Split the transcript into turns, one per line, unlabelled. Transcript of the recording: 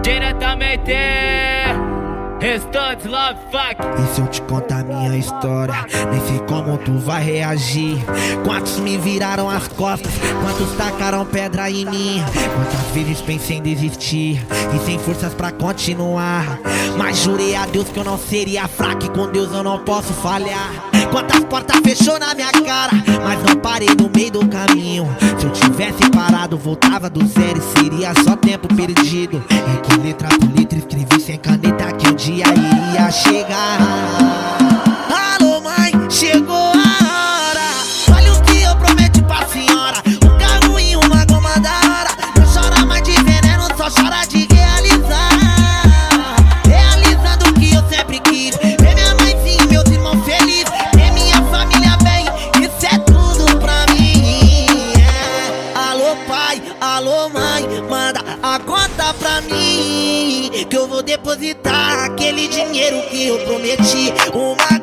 Diretamente Restante Love Fuck.
E se eu te contar minha história, nem sei como tu vai reagir. Quantos me viraram as costas, quantos tacaram pedra em mim, quantas vezes pensei em desistir e sem forças pra continuar. Mas jurei a Deus que eu não seria fraco, e com Deus eu não posso falhar. Quantas portas fechou na minha cara, mas não parei no meio do caminho. Se eu tivesse parado, voltava do zero e seria só tempo perdido. E que letra por letra escrevi sem caneta que um dia iria chegar. Alô mãe, chegou a hora. Olha o que eu prometi pra senhora: um carro e uma goma da hora. Não chora mais de veneno, só chora de realizar. Realizando o que eu sempre quis, ver minha mãezinha e meus irmãos felizes, ter minha família bem, isso é tudo pra mim. Alô pai, alô mãe, manda a conta pra mim, que eu vou depositar aquele dinheiro que eu prometi. Uma